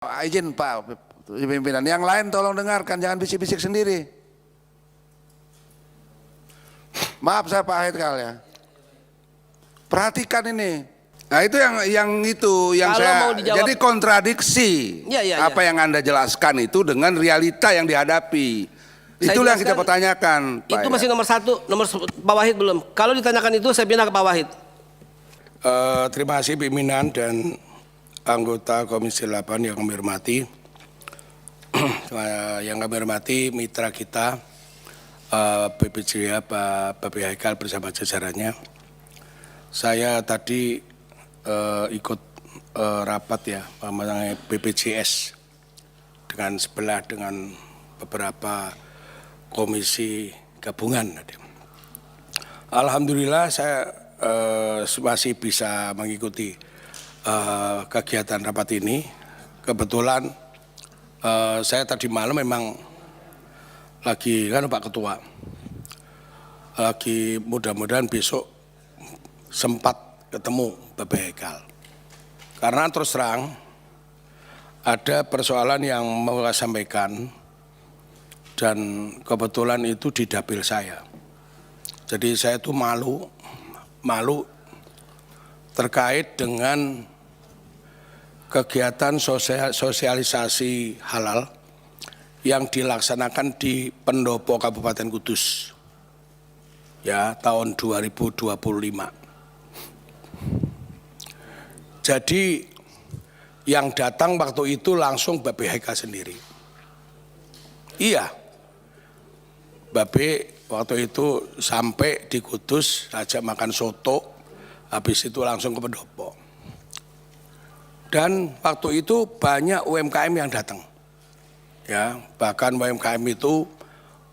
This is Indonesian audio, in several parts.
Izin Pak pimpinan, yang lain tolong dengarkan, jangan bisik-bisik sendiri. Maaf saya Pak Haikal ya. Perhatikan ini. Nah itu yang saya jadi kontradiksi. Apa yang Anda jelaskan itu dengan realita yang dihadapi. Itulah yang kita pertanyakan. Itu Pak, masih nomor satu, nomor Pak Wahid belum. Kalau ditanyakan itu saya pindah ke Pak Wahid. Terima kasih pimpinan dan anggota Komisi 8 yang kami hormati. Yang kami hormati mitra kita BPJA Pak Babi Haikal bersama jajarannya. Saya tadi ikut rapat ya mengenai BPJS dengan beberapa komisi gabungan. Alhamdulillah saya masih bisa mengikuti kegiatan rapat ini. Kebetulan saya tadi malam memang lagi kan Pak Ketua lagi mudah-mudahan besok sempat ketemu Bapak Haikal, karena terus terang ada persoalan yang mau saya sampaikan dan kebetulan itu di dapil saya. Jadi saya itu malu terkait dengan kegiatan sosialisasi halal yang dilaksanakan di Pendopo Kabupaten Kudus ya tahun 2025. Jadi yang datang waktu itu langsung Babe Haikal sendiri. Iya, Babe waktu itu sampai di Kudus ajak makan soto, habis itu langsung ke Pendopo. Dan waktu itu banyak UMKM yang datang. Ya, bahkan UMKM itu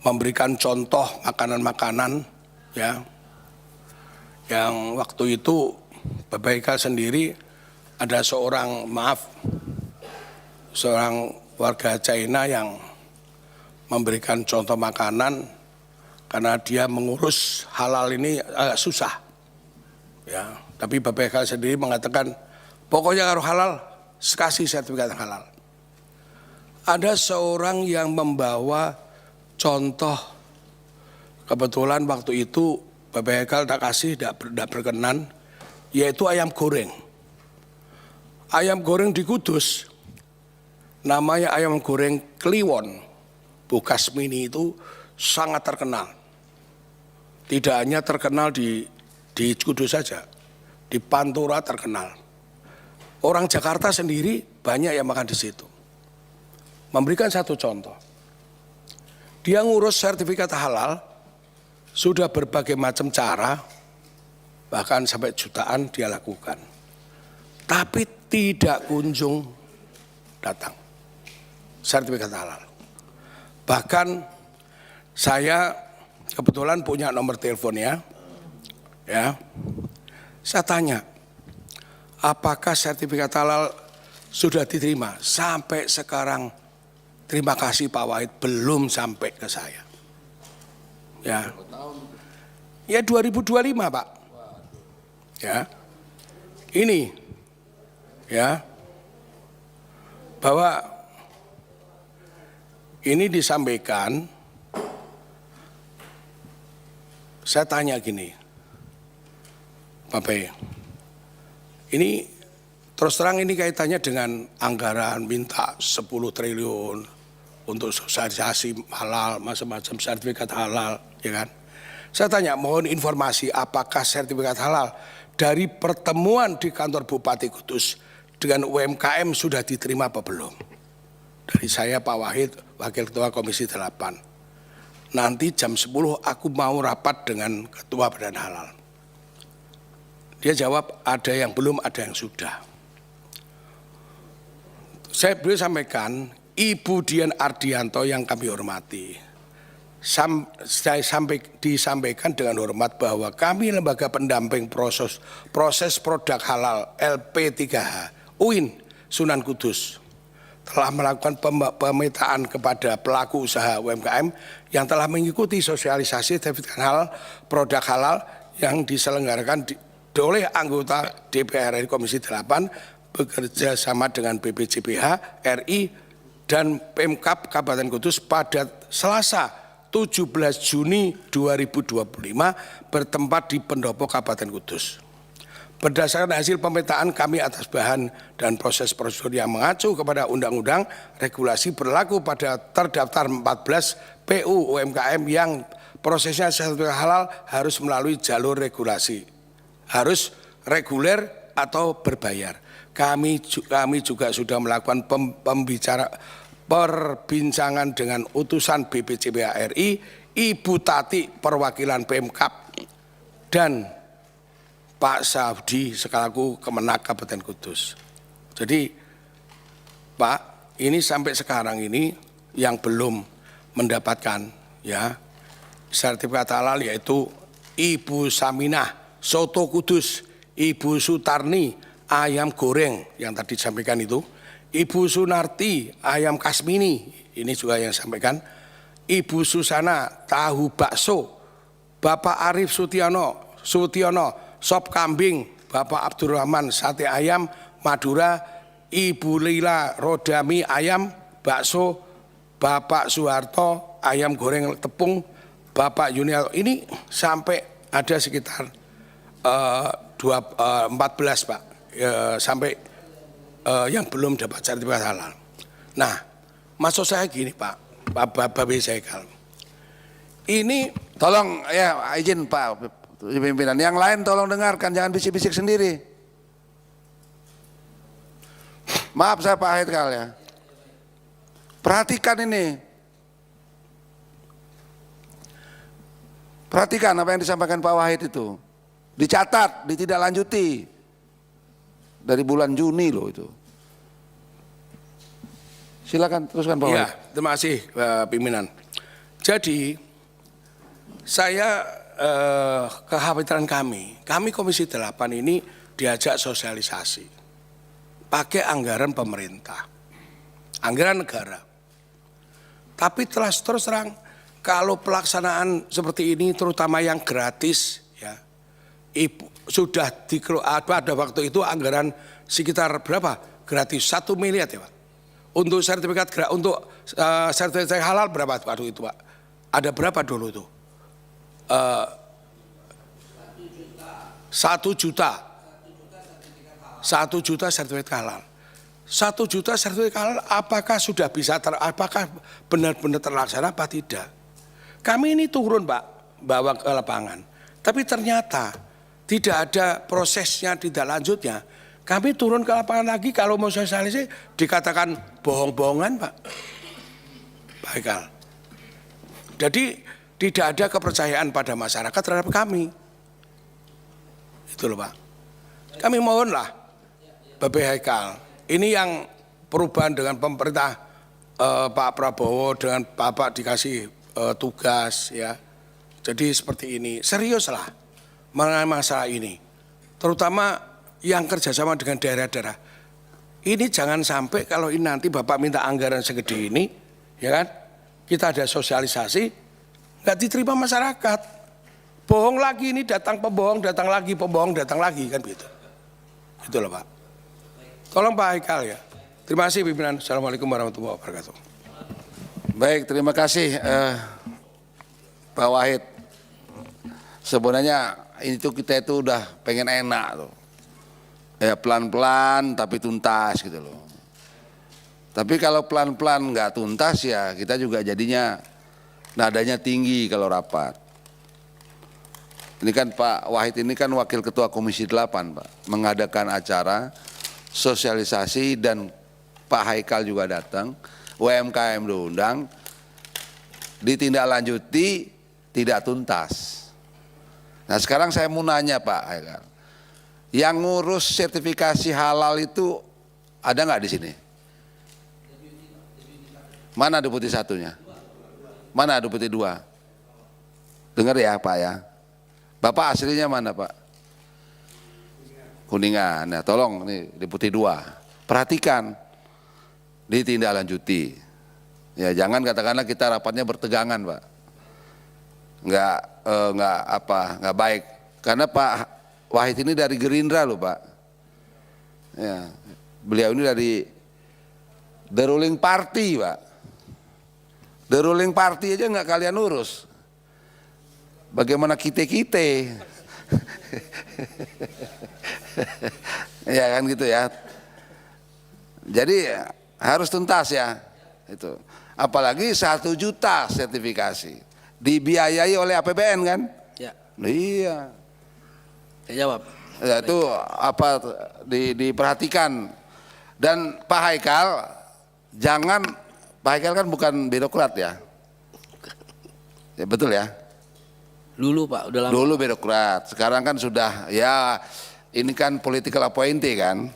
memberikan contoh makanan-makanan ya. Yang waktu itu Bapak Haikal sendiri ada seorang warga China yang memberikan contoh makanan karena dia mengurus halal ini agak susah. Ya, tapi Bapak Haikal sendiri mengatakan pokoknya harus halal, kasih sertifikat halal. Ada seorang yang membawa contoh, kebetulan waktu itu Bapak Haikal tak kasih, tidak berkenan, yaitu ayam goreng. Ayam goreng di Kudus, namanya ayam goreng Kliwon, Bukas Mini itu sangat terkenal. Tidak hanya terkenal di Kudus saja, di Pantura terkenal. Orang Jakarta sendiri banyak yang makan di situ. Memberikan satu contoh, dia ngurus sertifikat halal sudah berbagai macam cara, bahkan sampai jutaan dia lakukan, tapi tidak kunjung datang sertifikat halal. Bahkan saya kebetulan punya nomor teleponnya, ya, saya tanya, apakah sertifikat halal sudah diterima? Sampai sekarang, terima kasih Pak Wahid, belum sampai ke saya. Ya 2025 Pak. Ya, ini, ya, bahwa ini disampaikan, saya tanya gini, Pak B, ini terus terang ini kaitannya dengan anggaran minta 10 triliun untuk sosialisasi halal, macam-macam sertifikat halal, ya kan? Saya tanya, mohon informasi apakah sertifikat halal dari pertemuan di kantor Bupati Kudus dengan UMKM sudah diterima apa belum? Dari saya Pak Wahid, Wakil Ketua Komisi 8. Nanti jam 10 aku mau rapat dengan Ketua Badan Halal. Dia jawab ada yang belum, ada yang sudah. Saya beliau sampaikan, Ibu Dian Ardianto yang kami hormati, saya disampaikan dengan hormat bahwa kami lembaga pendamping proses produk halal LP3H UIN Sunan Kudus telah melakukan pemetaan kepada pelaku usaha UMKM yang telah mengikuti sosialisasi sertifikat halal produk halal yang diselenggarakan oleh anggota DPR RI Komisi 8 bekerja sama dengan BPJPH RI dan Pemkab Kabupaten Kudus pada Selasa 17 Juni 2025 bertempat di Pendopo Kabupaten Kudus. Berdasarkan hasil pemetaan kami atas bahan dan proses prosedur yang mengacu kepada undang-undang regulasi berlaku pada terdaftar 14 PU UMKM yang prosesnya sertifikat halal harus melalui jalur regulasi, harus reguler atau berbayar. Kami juga sudah melakukan perbincangan dengan utusan BPJPH RI, Ibu Tati perwakilan Pemkab dan Pak Saudi sekaligus Kemenak Kabupaten Kudus. Jadi Pak, ini sampai sekarang ini yang belum mendapatkan ya sertifikat halal yaitu Ibu Saminah Soto Kudus, Ibu Sutarni ayam goreng yang tadi disampaikan itu, Ibu Sunarti ayam kasmini ini juga yang sampaikan, Ibu Susana tahu bakso, Bapak Arif Sutiono sop kambing, Bapak Abdurrahman sate ayam Madura, Ibu Lila Rodami ayam bakso, Bapak Soeharto ayam goreng tepung, Bapak Yunial. Ini sampai ada sekitar 14 Pak, sampai yang belum dapat sertifikat halal. Nah, maksud saya gini Pak Babe Sekal, ini tolong ya izin Pak pimpinan, yang lain tolong dengarkan, jangan bisik-bisik sendiri. Maaf saya Pak Haikal ya. Perhatikan ini. Perhatikan apa yang disampaikan Pak Wahid itu. Dicatat, ditindaklanjuti. Dari bulan Juni loh itu. Silakan teruskan Pak Wahid. Ya, terima kasih pimpinan. Jadi saya kekhawatiran kami Komisi 8 ini diajak sosialisasi pakai anggaran pemerintah, anggaran negara. Tapi terus terang kalau pelaksanaan seperti ini terutama yang gratis ya, sudah pada waktu itu anggaran sekitar berapa? Gratis 1 miliar ya Pak. Untuk sertifikat sertifikat halal berapa waktu itu Pak? Ada berapa dulu tuh? 1 juta sertifikat halal. 1 juta sertifikat halal apakah sudah bisa apakah benar-benar terlaksana apa tidak? Kami ini turun Pak, bawa ke lapangan. Tapi ternyata tidak ada prosesnya, tidak lanjutnya. Kami turun ke lapangan lagi kalau mau sosialisasi dikatakan bohong-bohongan Pak. Baikal. Jadi tidak ada kepercayaan pada masyarakat terhadap kami. Itu loh Pak. Kami mohonlah Babe Haikal, ini yang perubahan dengan pemerintah Pak Prabowo dengan Bapak dikasih tugas ya. Jadi seperti ini, seriuslah mengenai masalah ini. Terutama yang kerjasama dengan daerah-daerah. Ini jangan sampai kalau ini nanti Bapak minta anggaran segede ini, ya kan? Kita ada sosialisasi, nggak diterima masyarakat, bohong lagi ini datang pembohong, datang lagi pembohong, datang lagi kan begitu. Itu loh Pak. Tolong Pak Haikal ya. Terima kasih pimpinan. Assalamualaikum warahmatullahi wabarakatuh. Baik, terima kasih Pak Wahid. Sebenarnya kita itu udah pengen enak tuh, ya pelan-pelan tapi tuntas gitu loh. Tapi kalau pelan-pelan nggak tuntas ya kita juga jadinya nadanya tinggi kalau rapat. Ini kan Pak Wahid ini kan Wakil Ketua Komisi 8 Pak, mengadakan acara sosialisasi dan Pak Haikal juga datang, UMKM diundang, ditindaklanjuti tidak tuntas. Nah sekarang saya mau nanya Pak Haikal, yang ngurus sertifikasi halal itu ada nggak di sini? Mana deputi satunya? Mana deputi 2? Dengar ya Pak ya. Bapak aslinya mana Pak? Kuningan. Nah tolong nih deputi 2. Perhatikan. Ditindaklanjuti. Ya jangan katakanlah kita rapatnya bertegangan Pak. Nggak baik. Karena Pak Wahid ini dari Gerindra loh Pak. Ya. beliau ini dari the ruling party, Pak. The ruling party aja nggak kalian urus. Bagaimana kita-kita? Ya kan gitu ya. Jadi harus tuntas ya. Itu. Apalagi 1 juta sertifikasi. Dibiayai oleh APBN kan? Ya, Iya. saya jawab. Ya, itu apa diperhatikan. Dan Pak Haikal jangan, Pak Haikal kan bukan birokrat ya. Ya betul ya. Dulu Pak, udah lama. Dulu birokrat, sekarang kan sudah ya ini kan political appointee kan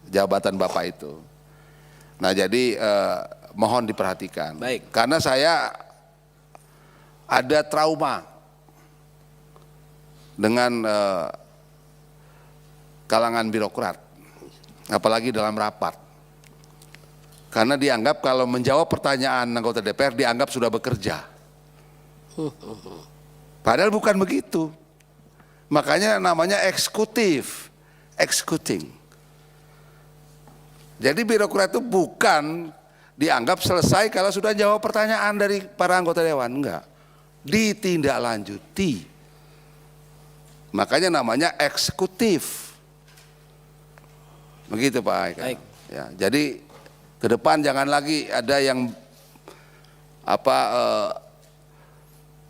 jabatan Bapak itu. Nah jadi mohon diperhatikan. Baik. Karena saya ada trauma dengan kalangan birokrat, apalagi dalam rapat. Karena dianggap kalau menjawab pertanyaan anggota DPR dianggap sudah bekerja. Padahal bukan begitu. Makanya namanya eksekutif, executing. Jadi birokrat itu bukan dianggap selesai kalau sudah jawab pertanyaan dari para anggota dewan, enggak. Ditindaklanjuti. Makanya namanya eksekutif. Begitu Pak Haikal. Baik. Ya, jadi ke depan jangan lagi ada yang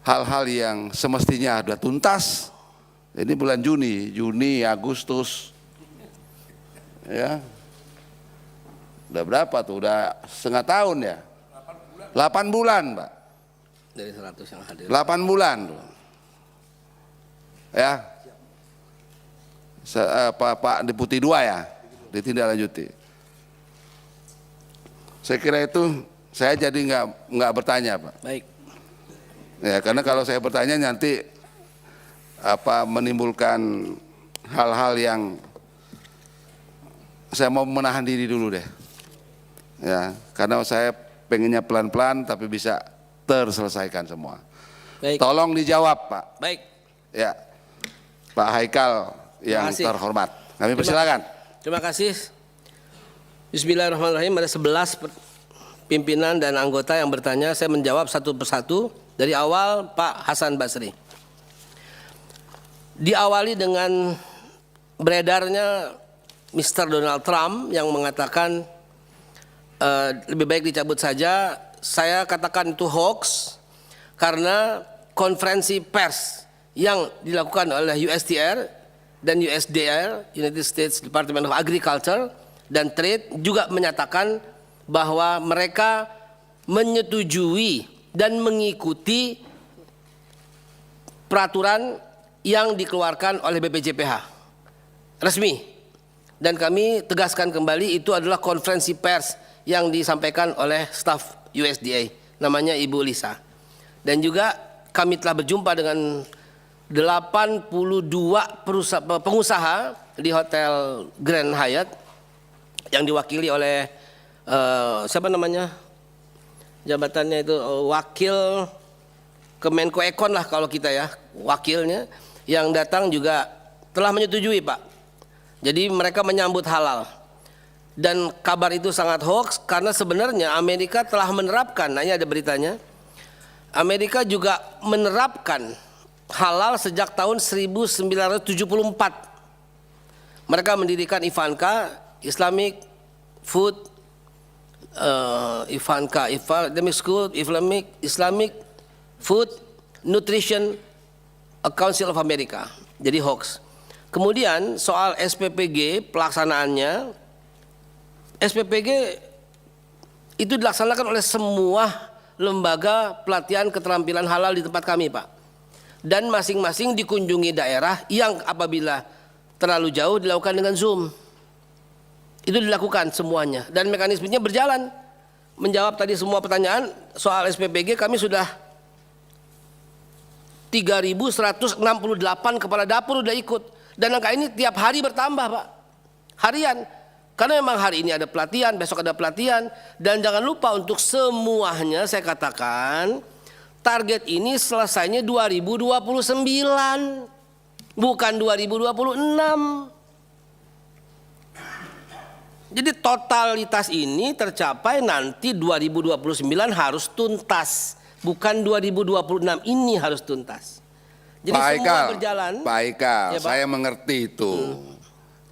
hal-hal yang semestinya sudah tuntas. Ini bulan Juni, Agustus, ya, udah berapa tuh? Udah setengah tahun ya? 8 bulan, Pak. Dari 100 yang hadir. 8 bulan tuh. Ya. Pak Deputi 2 ya, ditindaklanjuti. Saya kira itu saya jadi nggak bertanya, Pak. Baik. Ya, karena kalau saya bertanya nanti menimbulkan hal-hal yang saya mau menahan diri dulu deh. Ya, karena saya pengennya pelan-pelan tapi bisa terselesaikan semua. Baik. Tolong dijawab, Pak. Baik. Ya. Pak Haikal yang kasih. terhormat. Kami persilakan. Terima kasih. Bismillahirrahmanirrahim. Ada 11 pimpinan dan anggota yang bertanya. Saya menjawab satu persatu. Dari awal Pak Hasan Basri. Diawali dengan beredarnya Mr. Donald Trump yang mengatakan lebih baik dicabut saja. Saya katakan itu hoax karena konferensi pers yang dilakukan oleh USTR dan USDR, United States Department of Agriculture dan Trade juga menyatakan bahwa mereka menyetujui dan mengikuti peraturan yang dikeluarkan oleh BPJPH resmi. Dan kami tegaskan kembali itu adalah konferensi pers yang disampaikan oleh staf USDA, namanya Ibu Lisa. Dan juga kami telah berjumpa dengan 82 pengusaha di Hotel Grand Hyatt yang diwakili oleh siapa namanya? Jabatannya itu wakil Kemenko Ekon lah kalau kita ya, wakilnya yang datang juga telah menyetujui Pak. Jadi mereka menyambut halal. Dan kabar itu sangat hoax karena sebenarnya Amerika telah menerapkan, nah ini ada beritanya, Amerika juga menerapkan halal sejak tahun 1974. Mereka mendirikan Ivanka, Islamic Food Islamic School, Islamic Food Nutrition Council of America. Jadi hoax. Kemudian soal SPPG pelaksanaannya, SPPG itu dilaksanakan oleh semua lembaga pelatihan keterampilan halal di tempat kami, Pak. Dan masing-masing dikunjungi daerah yang apabila terlalu jauh dilakukan dengan Zoom. Itu dilakukan semuanya dan mekanismenya berjalan. Menjawab tadi semua pertanyaan soal SPPG, kami sudah 3.168 kepala dapur udah ikut dan angka ini tiap hari bertambah, Pak. Harian. Karena memang hari ini ada pelatihan, besok ada pelatihan dan jangan lupa untuk semuanya saya katakan target ini selesainya 2029 bukan 2026. Jadi totalitas ini tercapai nanti 2029 harus tuntas, bukan 2026 ini harus tuntas. Jadi Pak semua Haikal, berjalan. Pak Haikal, Ya, Pak. saya mengerti itu.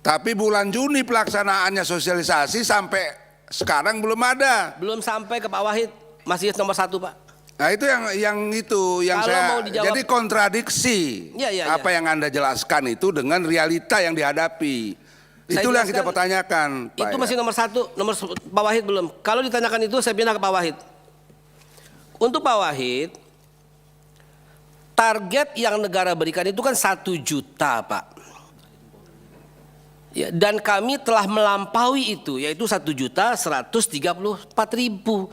Tapi bulan Juni pelaksanaannya sosialisasi sampai sekarang belum ada. Belum sampai ke Pak Wahid, masih nomor 1 Pak. Nah itu yang Kalau saya mau dijawab- jadi kontradiksi Ya. apa yang Anda jelaskan itu dengan realita yang dihadapi. Saya Itulah yang kita jelaskan, pertanyakan. Pak Itu ya. masih nomor 1, nomor Pak Wahid belum. Kalau ditanyakan itu saya pindah ke Pak Wahid. Untuk Pak Wahid, target yang negara berikan itu kan 1 juta Pak. Ya, dan kami telah melampaui itu, yaitu 1.134.000.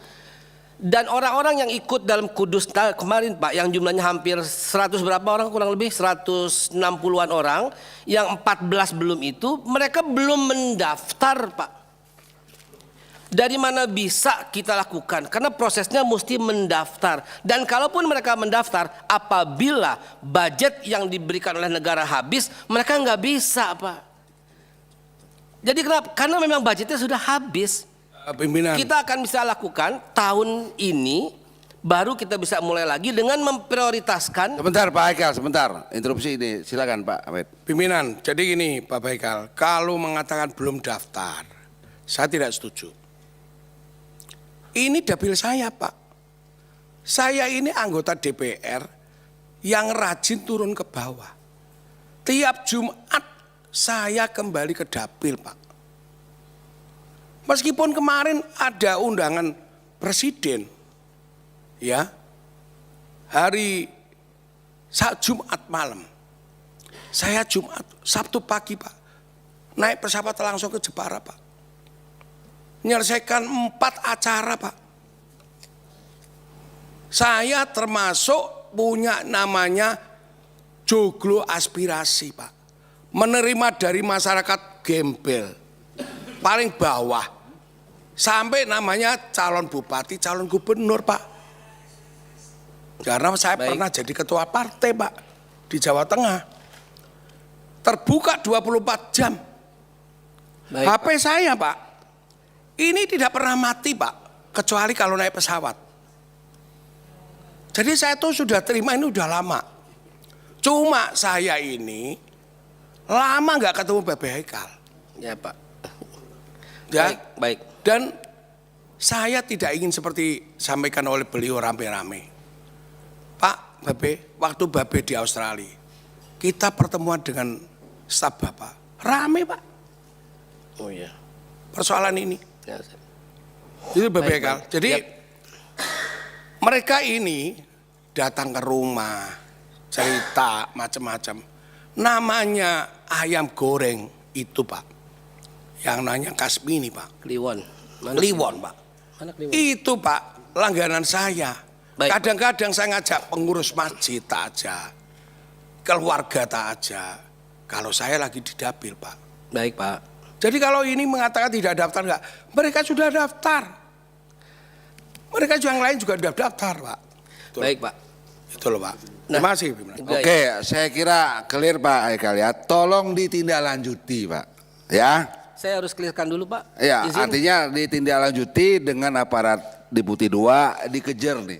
Dan orang-orang yang ikut dalam Kudus kemarin Pak, yang jumlahnya hampir 100 berapa orang, kurang lebih 160-an orang, yang 14 belum itu, mereka belum mendaftar Pak. Dari mana bisa kita lakukan? Karena prosesnya mesti mendaftar. Dan kalaupun mereka mendaftar, apabila budget yang diberikan oleh negara habis, mereka nggak bisa Pak. Jadi kenapa? Karena memang budgetnya sudah habis. Pimpinan. Kita akan bisa lakukan tahun ini, baru kita bisa mulai lagi dengan memprioritaskan. Sebentar Pak Haikal, sebentar. Interupsi ini, silakan Pak Ahmed. Pimpinan, jadi gini Pak Haikal, kalau mengatakan belum daftar, saya tidak setuju. Ini dapil saya Pak. Saya ini anggota DPR yang rajin turun ke bawah. Tiap Jumat saya kembali ke dapil Pak. Meskipun kemarin ada undangan presiden, ya, hari Jumat malam, saya Sabtu pagi Pak, naik pesawat langsung ke Jepara Pak, menyelesaikan 4 acara Pak. Saya termasuk punya namanya joglo aspirasi Pak, menerima dari masyarakat gembel, paling bawah. Sampai namanya calon bupati, calon gubernur Pak. Karena saya Baik. pernah jadi ketua partai Pak di Jawa Tengah. Terbuka 24 jam. Baik, HP saya Pak, ini tidak pernah mati Pak, kecuali kalau naik pesawat. Jadi saya tuh sudah terima ini udah lama. Cuma saya ini lama nggak ketemu Bapak Haikal. Ya Pak. Ya. Baik. Dan saya tidak ingin seperti sampaikan oleh beliau rame-rame. Pak Babe, waktu Babe di Australia, kita pertemuan dengan staf Bapak. Rame Pak Oh iya. persoalan ini. Ya, Itu Babe Baik, Haikal. baik. Jadi Yap. mereka ini datang ke rumah, cerita macam-macam. Namanya ayam goreng itu Pak. Yang nanya Kasmini Pak. Kliwon. Kliwon Pak. Mana Kliwon? Itu Pak langganan saya. Baik. Kadang-kadang saya ngajak pengurus masjid tak aja, keluarga tak aja. Kalau saya lagi di dapil Pak. Baik Pak. Jadi kalau ini mengatakan tidak daftar enggak, mereka sudah daftar. Mereka yang lain juga sudah daftar Pak. Betul. Baik Pak. Itu loh Pak. Nah. Terima kasih pimpinan. Baik. Oke, saya kira clear Pak Haikal ya. Tolong ditindaklanjuti Pak. Ya. Saya harus clearkan dulu Pak. Ya, Izin. artinya ditindaklanjuti dengan aparat Deputi 2 dikejar nih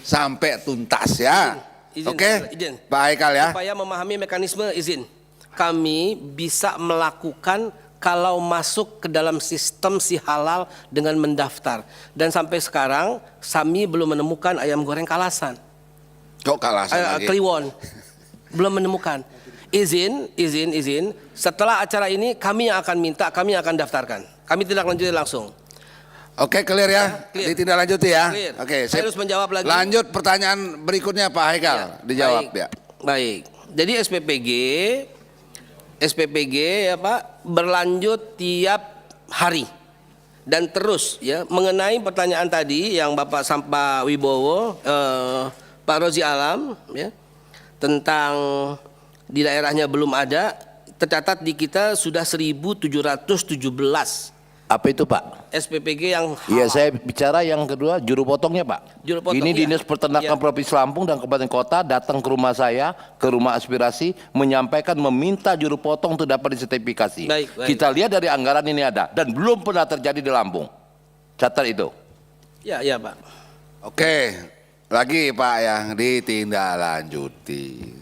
sampai tuntas ya. Izin, Oke, izin. Pak Haikal ya. Supaya memahami mekanisme izin. Kami bisa melakukan kalau masuk ke dalam sistem si halal dengan mendaftar. Dan sampai sekarang kami belum menemukan ayam goreng Kalasan. Kok kalasan lagi? Kliwon. Belum menemukan. Izin. Setelah acara ini kami yang akan minta, kami yang akan daftarkan. Kami tidak lanjutin langsung. Oke, clear ya. Clear. Ditindaklanjuti ya. Clear. Oke, Saya sip. harus menjawab lagi. Lanjut pertanyaan berikutnya Pak Haikal. Dijawab Baik. ya. Baik. Jadi SPPG ya Pak berlanjut tiap hari dan terus ya mengenai pertanyaan tadi yang Bapak Sampa Wibowo, Pak Rozi Alam ya tentang di daerahnya belum ada, tercatat di kita sudah 1.717 Apa itu Pak? SPPG yang Iya, halal. saya bicara yang kedua juru potongnya Pak. Juru potong, Ini iya. Dinas Peternakan Iya. Provinsi Lampung dan Kabupaten Kota datang ke rumah saya, ke rumah aspirasi, menyampaikan meminta juru potong untuk dapat disertifikasi. Baik, baik. Kita lihat dari anggaran ini ada dan belum pernah terjadi di Lampung. Catat itu. Ya, ya Pak. Oke, lagi Pak yang ditindaklanjuti.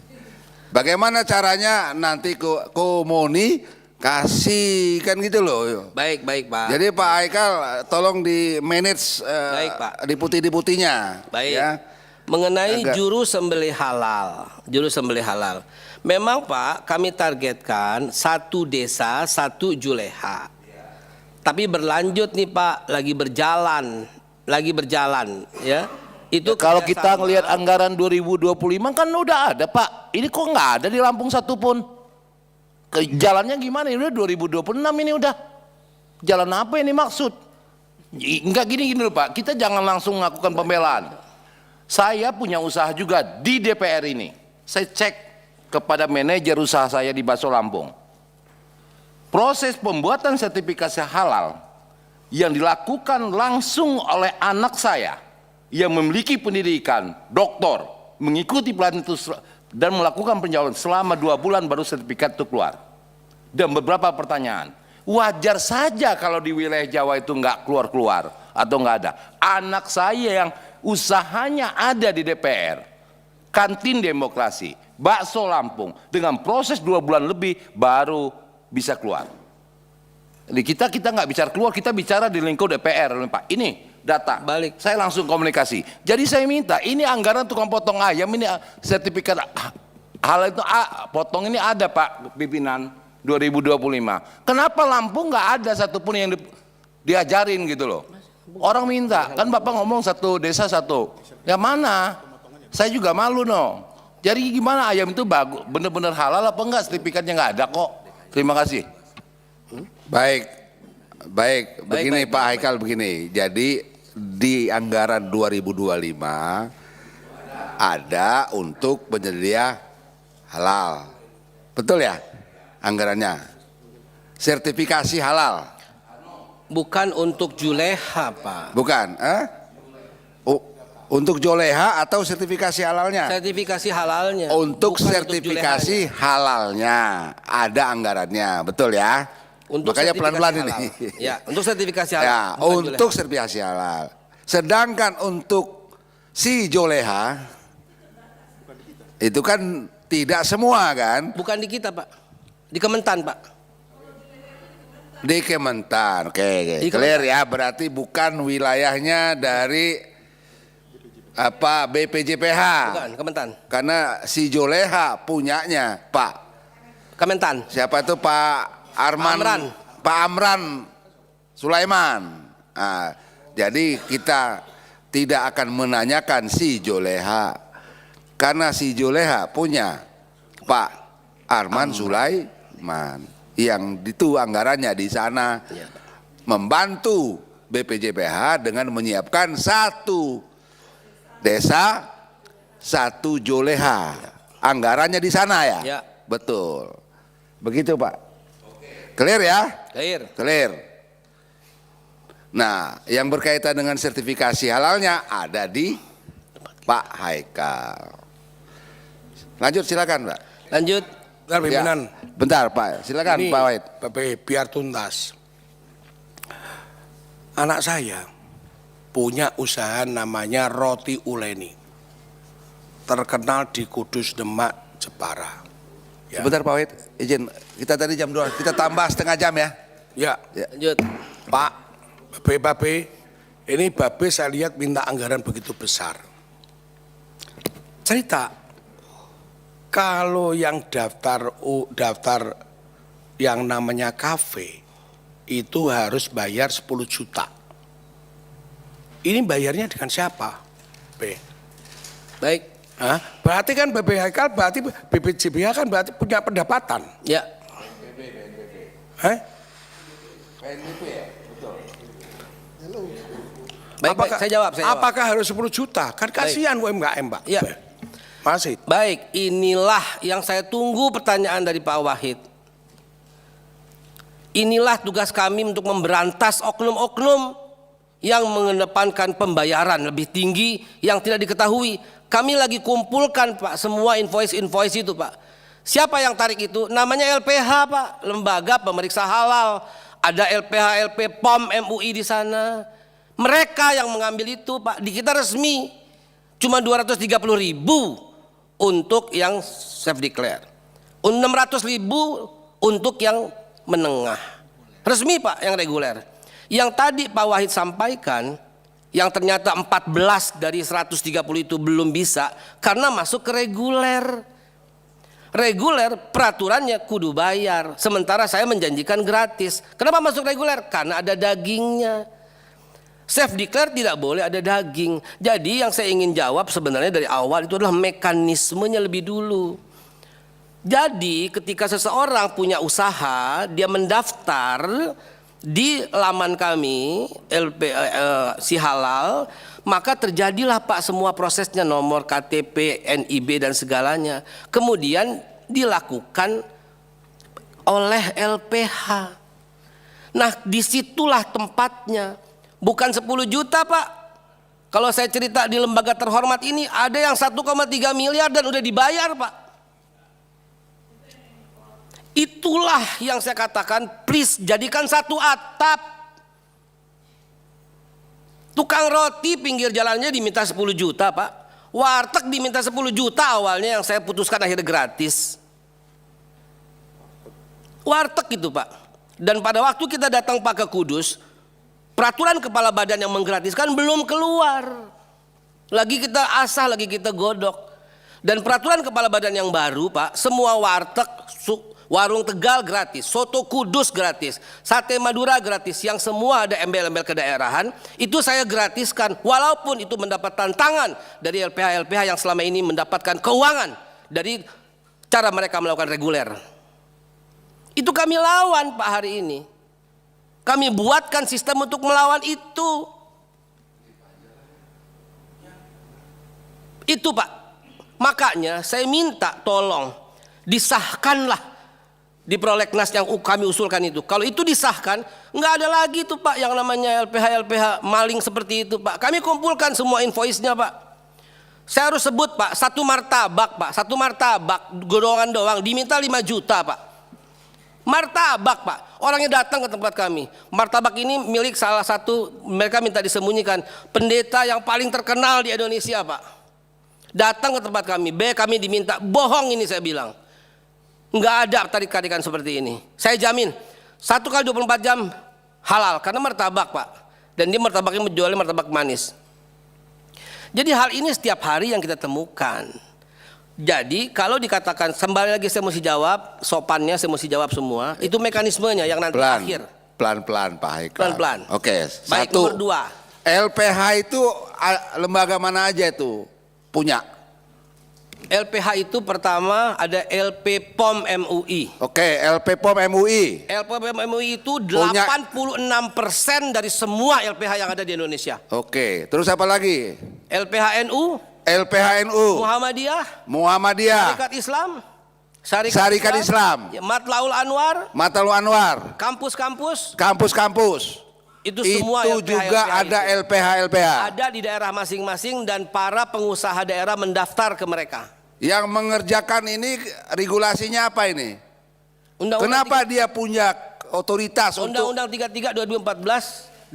Bagaimana caranya nanti komunikasi kan gitu loh. Baik, baik Pak. Jadi Pak Haikal tolong di manage Baik, Pak. deputi-deputinya. Baik. Ya. Mengenai Agak- juru sembelih halal, memang Pak kami targetkan 1 desa 1 juleha. Tapi berlanjut nih Pak, lagi berjalan, ya. Itu Kalau kita kerjasama. ngelihat anggaran 2025 kan udah ada Pak. Ini kok nggak ada di Lampung satupun. Jalannya gimana? Ini udah 2026 ini udah. Jalan apa ini maksud? Enggak gini loh Pak. Kita jangan langsung melakukan pembelaan. Saya punya usaha juga di DPR ini. Saya cek kepada manajer usaha saya di Baso Lampung. Proses pembuatan sertifikasi halal yang dilakukan langsung oleh anak saya yang memiliki pendidikan doktor, mengikuti pelatihan itu dan melakukan penjauhan selama 2 bulan baru sertifikat itu keluar. Dan beberapa pertanyaan, wajar saja kalau di wilayah Jawa itu nggak keluar-keluar atau nggak ada. Anak saya yang usahanya ada di DPR, kantin demokrasi, bakso Lampung, dengan proses 2 bulan lebih baru bisa keluar. Jadi kita nggak bicara keluar, kita bicara di lingkup DPR, Pak. Ini data. Balik. Saya langsung komunikasi. Jadi saya minta, ini anggaran tukang potong ayam, ini sertifikat hal itu potong ini ada Pak pimpinan 2025. Kenapa Lampung nggak ada satupun yang diajarin gitu loh? Orang minta, kan Bapak ngomong 1 desa 1. Ya mana? Saya juga malu no. Jadi gimana ayam itu bagus, bener-bener halal apa enggak? Sertifikatnya nggak ada kok. Terima kasih. Baik, begini baik, Pak Haikal begini. Jadi di anggaran 2025 ada untuk penyedia halal, betul ya? Anggarannya sertifikasi halal, bukan untuk juleha Pak. bukan? Untuk joleha atau sertifikasi halalnya? Sertifikasi halalnya. Untuk bukan sertifikasi halalnya ada anggarannya, betul ya? Untuk Makanya sertifikasi pelan-pelan ini. halal. Ya, untuk sertifikasi halal. Ya, bukan untuk juleha. sertifikasi halal. Sedangkan untuk si joleha itu kan tidak semua kan? Bukan di kita Pak, di Kementan Pak. Di Kementan. Oke. Di Clear Kementan. ya, berarti bukan wilayahnya dari apa BPJPH. Bukan, Kementan. Karena si joleha punyanya Pak. Kementan. Siapa itu Pak Arman? Amran. Pak Amran Sulaiman. Nah, jadi kita tidak akan menanyakan si joleha karena si joleha punya Pak Arman Sulaiman yang itu anggarannya di sana Ya. membantu BPJPH dengan menyiapkan 1 desa 1 joleha. Anggarannya di sana ya? Ya. Betul. Begitu Pak. Clear ya? Clear. Clear. Nah, yang berkaitan dengan sertifikasi halalnya ada di Pak Haikal. Lanjut silakan Pak. Lanjut. Bentar pimpinan. Ya, bentar Pak, silakan Ini, Pak Wahid. biar tuntas. Anak saya punya usaha namanya Roti Uleni. Terkenal di Kudus, Demak, Jepara. Ya. Sebentar Pak Wahid, izin. Kita tadi jam 2, kita tambah setengah jam ya. Ya, Lanjut. Pak, Babe, ini Babe saya lihat minta anggaran begitu besar. Cerita, kalau yang daftar yang namanya kafe itu harus bayar 10 juta. Ini bayarnya dengan siapa? B. Baik. Hah? Berarti kan BPHK, berarti BPJPH kan berarti punya pendapatan. Ya. Hah? Baik, saya jawab. Apakah harus 10 juta? Kan kasihan UMKM, Pak. Ya. Masih. Baik, inilah yang saya tunggu pertanyaan dari Pak Wahid. Inilah tugas kami untuk memberantas oknum-oknum yang mengedepankan pembayaran lebih tinggi yang tidak diketahui. Kami lagi kumpulkan Pak semua invoice itu Pak. Siapa yang tarik itu? Namanya LPH Pak, Lembaga Pemeriksa Halal. Ada LPH, LP POM, MUI di sana. Mereka yang mengambil itu Pak. Di kita resmi cuma 230.000 untuk yang self declare. 600.000 untuk yang menengah. Resmi Pak yang reguler. Yang tadi Pak Wahid sampaikan, yang ternyata 14 dari 130 itu belum bisa karena masuk ke reguler. Reguler peraturannya kudu bayar, sementara saya menjanjikan gratis. Kenapa masuk reguler? Karena ada dagingnya. Self declare tidak boleh ada daging. Jadi yang saya ingin jawab sebenarnya dari awal itu adalah mekanismenya lebih dulu. Jadi ketika seseorang punya usaha, dia mendaftar di laman kami si halal, maka terjadilah Pak semua prosesnya, nomor KTP, NIB dan segalanya. Kemudian dilakukan oleh LPH. Nah disitulah tempatnya. Bukan 10 juta Pak. Kalau saya cerita di lembaga terhormat ini ada yang 1,3 miliar dan udah dibayar Pak. Itulah yang saya katakan, please jadikan satu atap. Tukang roti pinggir jalannya diminta 10 juta Pak. Warteg diminta 10 juta awalnya, yang saya putuskan akhirnya gratis. Warteg itu Pak. Dan pada waktu kita datang Pak ke Kudus, peraturan kepala badan yang menggratiskan belum keluar. Lagi kita asah, lagi kita godok. Dan peraturan kepala badan yang baru Pak, semua warteg, warung Tegal gratis, soto Kudus gratis, sate Madura gratis, yang semua ada embel-embel kedaerahan, itu saya gratiskan. Walaupun itu mendapat tantangan dari LPH-LPH yang selama ini mendapatkan keuangan dari cara mereka melakukan reguler. Itu kami lawan Pak hari ini. Kami buatkan sistem untuk melawan itu. Itu Pak. Makanya saya minta tolong disahkanlah di prolegnas yang kami usulkan itu. Kalau itu disahkan, nggak ada lagi tuh Pak yang namanya LPH maling seperti itu Pak. Kami kumpulkan semua invoice-nya Pak. Saya harus sebut Pak, satu martabak godongan doang diminta 5 juta Pak. Martabak Pak, orangnya datang ke tempat kami. Martabak ini milik salah satu, mereka minta disembunyikan, pendeta yang paling terkenal di Indonesia Pak. Datang ke tempat kami, kami diminta, bohong ini saya bilang. Nggak ada tarik-tarikan seperti ini. Saya jamin 1 kali 24 jam halal karena martabak Pak. Dan dia martabaknya menjualnya martabak manis. Jadi hal ini setiap hari yang kita temukan. Jadi kalau dikatakan, kembali lagi saya mesti jawab, sopannya saya mesti jawab semua. Itu mekanismenya yang nanti akhir. Pelan-pelan Pak Haikal. Pelan-pelan. Oke, Baik, satu. nomor 2. LPH itu lembaga mana aja itu punya? LPH itu pertama ada LP POM MUI. Oke, LP POM MUI. LP POM MUI itu Punya. 86% dari semua LPH yang ada di Indonesia. Oke, terus apa lagi? LPH NU, LPH NU, Muhammadiyah, Syarikat Islam, Syarikat Islam, ya, Matlaul Anwar, Matalu Anwar, kampus-kampus, kampus-kampus. itu semua Itu juga ada itu. LPH. Ada di daerah masing-masing dan para pengusaha daerah mendaftar ke mereka. Yang mengerjakan ini regulasinya apa ini? Kenapa dia punya otoritas untuk Undang-Undang 33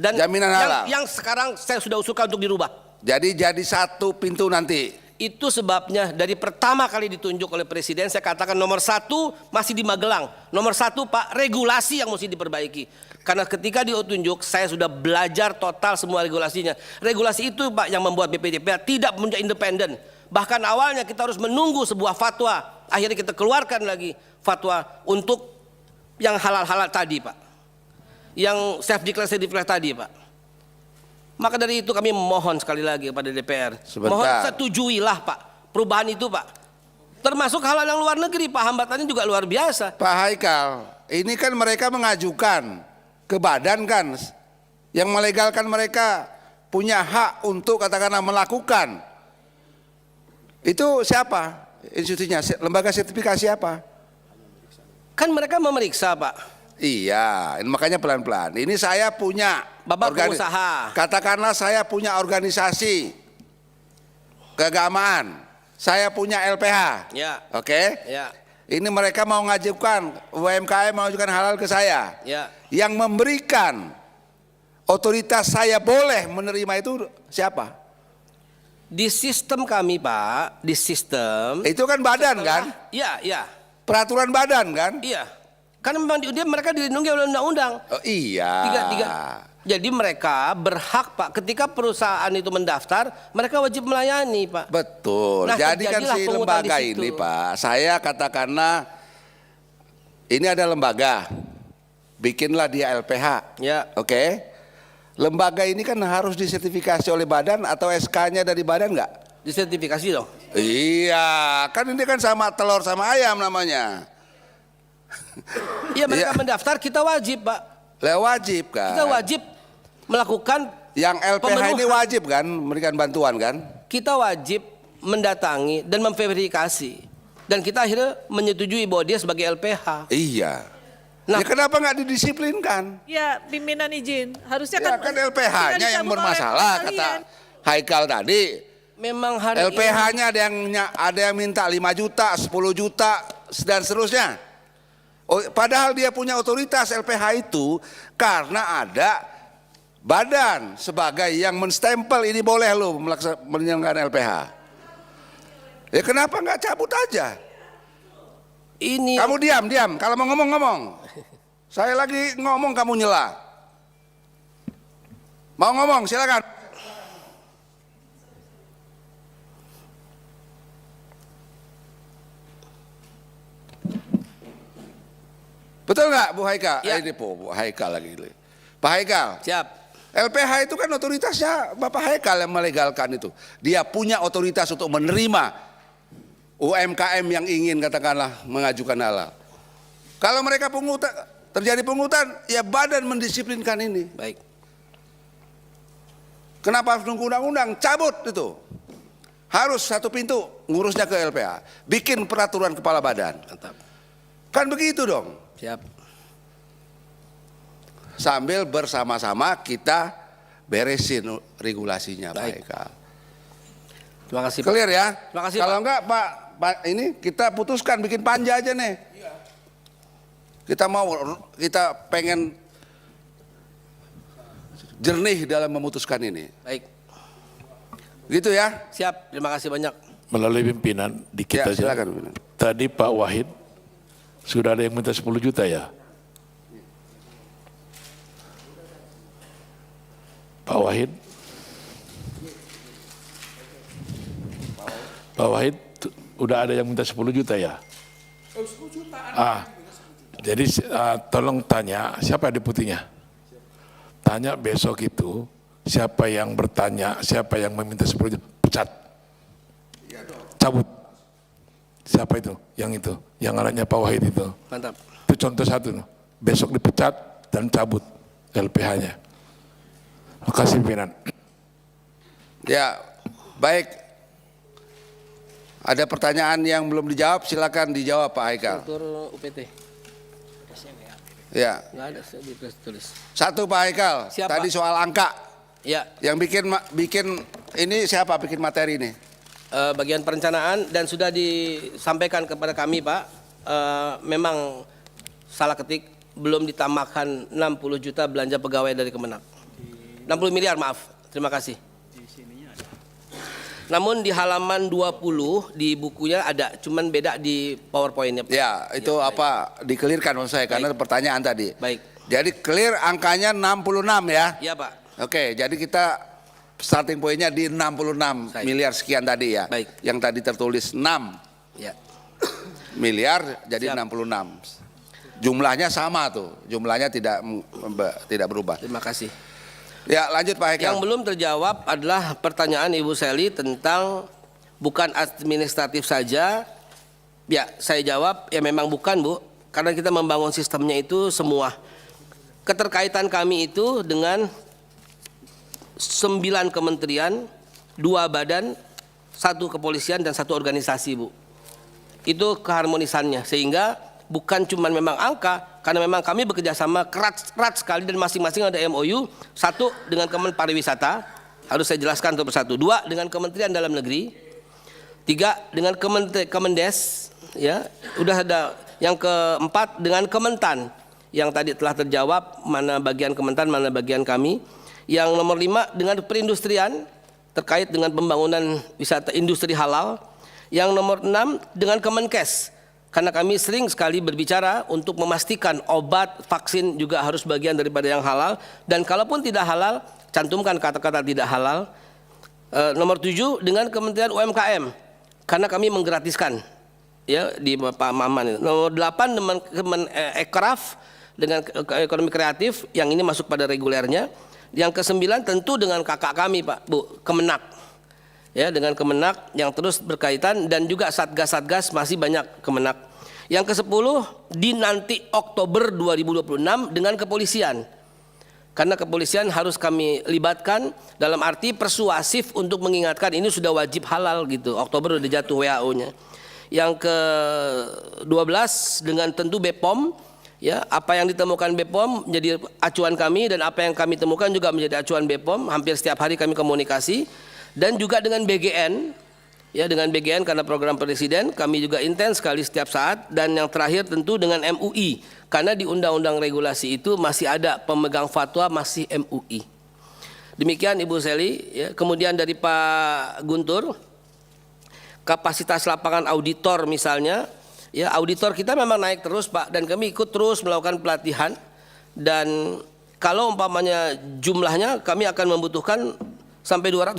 2014 dan jaminan halal yang sekarang saya sudah usulkan untuk dirubah. jadi satu pintu nanti. Itu sebabnya dari pertama kali ditunjuk oleh Presiden saya katakan nomor 1 masih di Magelang. Nomor 1 Pak, regulasi yang mesti diperbaiki. Karena ketika ditunjuk saya sudah belajar total semua regulasinya. Regulasi itu Pak yang membuat BPJPH tidak menjadi independen. Bahkan awalnya kita harus menunggu sebuah fatwa. Akhirnya kita keluarkan lagi fatwa untuk yang halal-halal tadi Pak. Yang self declare tadi Pak. Maka dari itu kami memohon sekali lagi kepada DPR. Sebentar. Mohon setujuilah Pak perubahan itu Pak. Termasuk halal yang luar negeri Pak, hambatannya juga luar biasa. Pak Haikal, ini kan mereka mengajukan ke badan kan, yang melegalkan mereka punya hak untuk katakanlah melakukan. Itu siapa institusinya? Lembaga sertifikasi apa? Kan mereka memeriksa Pak. Iya, ini makanya pelan-pelan. Ini saya punya Bapak pengusaha. Katakanlah saya punya organisasi keagamaan. Saya punya LPH. Ya. Oke? Ya. Ini mereka mau ngajukan UMKM mengajukan halal ke saya. Ya. Yang memberikan otoritas saya boleh menerima itu siapa? Di sistem kami, Pak, di sistem. Itu kan badan kan? Iya, iya. Peraturan badan kan? Iya. Karena memang mereka dilindungi oleh undang-undang. Oh, iya. Tiga. Jadi mereka berhak, Pak, ketika perusahaan itu mendaftar, mereka wajib melayani, Pak. Betul. Nah, Jadi kan terjadilah si pungutan lembaga di situ. ini, Pak, saya katakanlah ini ada lembaga, bikinlah dia LPH. Ya. Oke. Lembaga ini kan harus disertifikasi oleh badan atau SK-nya dari badan nggak? Disertifikasi dong. Iya, kan ini kan sama telur sama ayam namanya. Iya, mereka Iya. mendaftar, kita wajib, Pak. Wajib kan. Kita wajib melakukan Yang LPH ini pemenuhan. wajib kan memberikan bantuan kan? Kita wajib mendatangi dan memverifikasi. Dan kita akhirnya menyetujui bahwa dia sebagai LPH. Iya. Nah. Ya kenapa nggak didisiplinkan? Ya, pimpinan izin. Harusnya Ya kan LPH-nya tinggal yang dicabut oleh bermasalah kata kalian. Haikal tadi. Memang hari LPH-nya ada yang minta 5 juta, 10 juta dan seterusnya. Oh, padahal dia punya otoritas LPH itu karena ada badan sebagai yang menstempel ini boleh lo menyelenggarakan LPH. Ya kenapa nggak cabut aja? ini Kamu diam. Kalau mau ngomong. Saya lagi ngomong kamu nyela. Mau ngomong silakan. Betul nggak Bu Haikal? Ya. Ini Bu Haikal lagi. Pak Haikal. siap. LPH itu kan otoritasnya Bapak Haikal yang melegalkan itu. Dia punya otoritas untuk menerima UMKM yang ingin katakanlah mengajukan halal. Kalau mereka terjadi pungutan, ya badan mendisiplinkan ini. Baik. Kenapa harus nunggu undang-undang? Cabut itu. Harus satu pintu ngurusnya ke LPH. Bikin peraturan kepala badan. Mantap. Kan begitu dong. Siap. Sambil bersama-sama kita beresin regulasinya Pak Baik. Haikal. Terima kasih, Pak. Clear ya? Terima kasih, Kalau Pak. enggak Pak ini kita putuskan bikin panja aja nih. Kita pengen jernih dalam memutuskan ini. Baik. Gitu ya? Siap. Terima kasih banyak. Melalui pimpinan dikit Ya, aja. silakan pimpinan. Tadi Pak Wahid sudah ada yang minta 10 juta ya? Pak Wahid? Pak Wahid udah ada yang minta 10 juta ya? Jadi tolong tanya siapa deputinya? Tanya besok itu siapa yang bertanya, siapa yang meminta 10 juta, pecat. Cabut. Siapa itu? Yang anaknya Pak Wahid itu. Mantap. Itu contoh satu. Besok dipecat dan cabut LPH-nya. Terima kasih pimpinan. Ya, baik. Ada pertanyaan yang belum dijawab, silakan dijawab Pak Haikal. Struktur UPT. Ya. Nggak ada tulis. Satu Pak Haikal, Siapa? tadi soal angka. Ya. Yang bikin ini siapa bikin materi ini? Bagian perencanaan dan sudah disampaikan kepada kami, Pak. Memang salah ketik, belum ditambahkan 60 juta belanja pegawai dari Kemenak. 60 miliar, maaf. Terima kasih. Namun di halaman 20 di bukunya ada, cuman beda di PowerPoint-nya, Pak. Ya, itu apa dikelirkan maksud saya karena pertanyaan tadi. Baik. Jadi clear angkanya 66 ya. Iya, Pak. Oke, jadi kita starting point-nya di 66 Baik. miliar sekian tadi ya. Baik. Yang tadi tertulis 6 Ya. miliar jadi Siap. 66. Jumlahnya sama tuh, jumlahnya tidak berubah. Terima kasih. Ya, lanjut Pak Haikal. Yang belum terjawab adalah pertanyaan Ibu Sally tentang bukan administratif saja. Ya, saya jawab ya memang bukan, Bu. Karena kita membangun sistemnya itu semua. Keterkaitan kami itu dengan 9 kementerian, 2 badan, 1 kepolisian dan 1 organisasi, Bu. Itu keharmonisannya sehingga bukan cuma memang angka, karena memang kami bekerja sama erat sekali dan masing-masing ada MOU. Satu dengan Kemen Pariwisata, harus saya jelaskan satu persatu. Dua dengan Kementerian Dalam Negeri. Tiga dengan Kemendes, ya udah ada. Yang keempat dengan Kementan, yang tadi telah terjawab mana bagian Kementan, mana bagian kami. Yang nomor 5 dengan perindustrian terkait dengan pembangunan wisata industri halal. Yang nomor 6 dengan Kemenkes, karena kami sering sekali berbicara untuk memastikan obat, vaksin juga harus bagian daripada yang halal. Dan kalaupun tidak halal, cantumkan kata-kata tidak halal. Nomor 7 dengan Kementerian UMKM, karena kami menggratiskan ya di Pak Maman. Nomor 8 dengan Ekraf dengan ekonomi kreatif, yang ini masuk pada regulernya. Yang ke-9 tentu dengan kakak kami Pak Bu, Kemenak. Ya, dengan Kemenak yang terus berkaitan, dan juga satgas-satgas masih banyak Kemenak. Yang ke-10 di nanti Oktober 2026 dengan kepolisian. Karena kepolisian harus kami libatkan dalam arti persuasif untuk mengingatkan ini sudah wajib halal gitu. Oktober udah jatuh WHO-nya. Yang ke-12 dengan tentu BPOM, ya, apa yang ditemukan BPOM menjadi acuan kami, dan apa yang kami temukan juga menjadi acuan BPOM. Hampir setiap hari kami komunikasi. Dan juga dengan BGN, ya, dengan BGN karena program presiden kami juga intens sekali setiap saat. Dan yang terakhir tentu dengan MUI, karena di undang-undang regulasi itu masih ada pemegang fatwa masih MUI. Demikian Ibu Seli, ya. Kemudian dari Pak Guntur, kapasitas lapangan auditor misalnya, ya, auditor kita memang naik terus Pak, dan kami ikut terus melakukan pelatihan. Dan kalau umpamanya jumlahnya kami akan membutuhkan sampai 200.000.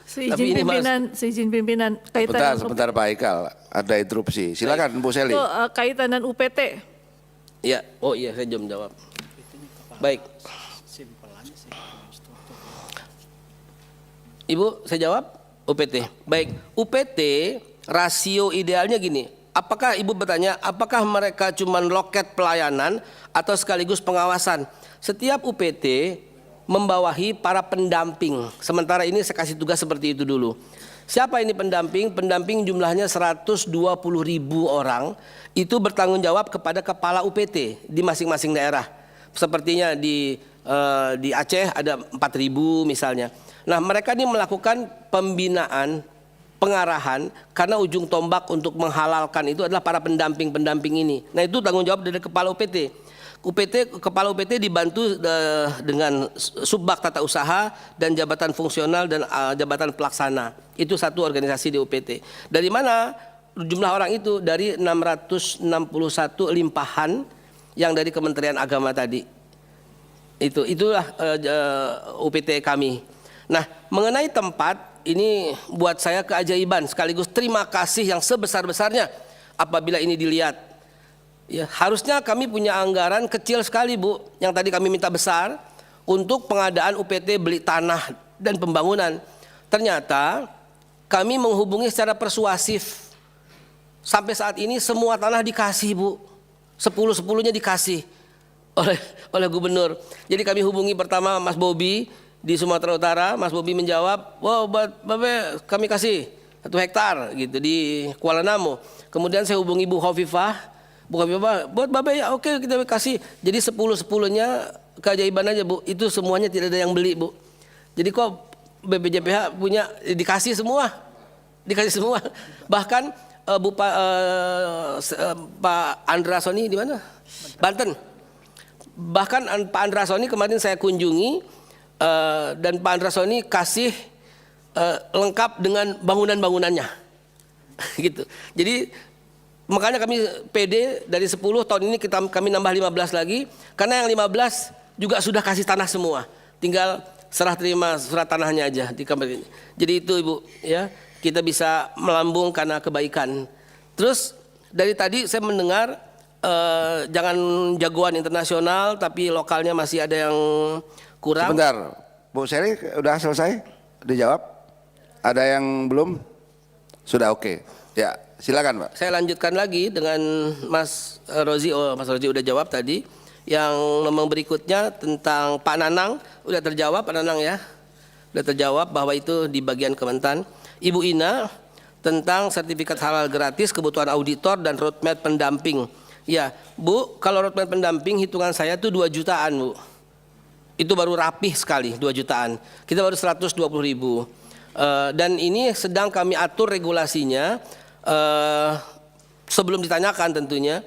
Seizin pimpinan kaitan Sebentar Pak Ikal, ada interupsi. Silakan Bu Seli. itu kaitan dengan UPT. Ya, oh iya saya belum jawab. Baik. Ibu, saya jawab UPT. Baik, UPT rasio idealnya gini. Apakah Ibu bertanya, apakah mereka cuma loket pelayanan atau sekaligus pengawasan? Setiap UPT membawahi para pendamping. Sementara ini saya kasih tugas seperti itu dulu. Siapa ini pendamping? Pendamping jumlahnya 120.000 orang. Itu bertanggung jawab kepada kepala UPT di masing-masing daerah. Sepertinya di Aceh ada 4.000 misalnya. Nah, mereka ini melakukan pembinaan, pengarahan, karena ujung tombak untuk menghalalkan itu adalah para pendamping-pendamping ini. Nah, itu tanggung jawab dari kepala UPT. Kepala UPT dibantu dengan Subbak Tata Usaha dan Jabatan Fungsional dan Jabatan Pelaksana. Itu satu organisasi di UPT. Dari mana jumlah orang itu? Dari 661 limpahan yang dari Kementerian Agama tadi. Itulah UPT kami. Nah, mengenai tempat, ini buat saya keajaiban sekaligus terima kasih yang sebesar-besarnya apabila ini dilihat. Ya, harusnya kami punya anggaran kecil sekali Bu, yang tadi kami minta besar untuk pengadaan UPT beli tanah dan pembangunan. Ternyata kami menghubungi secara persuasif. Sampai saat ini semua tanah dikasih Bu, 10-10-nya dikasih oleh gubernur. Jadi kami hubungi pertama Mas Bobi di Sumatera Utara. Mas Bobi menjawab, wah Babe kami kasih 1 hektar gitu di Kuala Namu. Kemudian saya hubungi Bu Khofifah. Bukan buat Babe ya, oke kita kasih. Jadi 10-10-nya keajaiban aja Bu, itu semuanya tidak ada yang beli Bu. Jadi kok BPJPH punya dikasih semua, Bahkan Pak Andrasoni di mana? Banten. Bahkan Pak Andrasoni kemarin saya kunjungi dan Pak Andrasoni kasih lengkap dengan bangunan-bangunannya, gitu. Jadi makanya kami PD dari 10 tahun ini kami nambah 15 lagi, karena yang 15 juga sudah kasih tanah semua, tinggal serah terima surat tanahnya aja di kamar ini. Jadi itu Ibu, ya, kita bisa melambung karena kebaikan. Terus dari tadi saya mendengar jangan jagoan internasional tapi lokalnya masih ada yang kurang. Sebentar, Bu Seli udah selesai dijawab? Ada yang belum? Sudah oke. Ya, silakan Pak. Saya lanjutkan lagi dengan Mas Rozi. Oh, Mas Rozi udah jawab tadi. Yang nomor berikutnya tentang Pak Nanang udah terjawab, Pak Nanang ya. Udah terjawab bahwa itu di bagian Kementan. Ibu Ina tentang sertifikat halal gratis, kebutuhan auditor dan roadmap pendamping. Ya, Bu, kalau roadmap pendamping hitungan saya tuh 2 jutaan, Bu. Itu baru rapih sekali, 2 jutaan. Kita baru 120.000. Dan ini sedang kami atur regulasinya sebelum ditanyakan tentunya.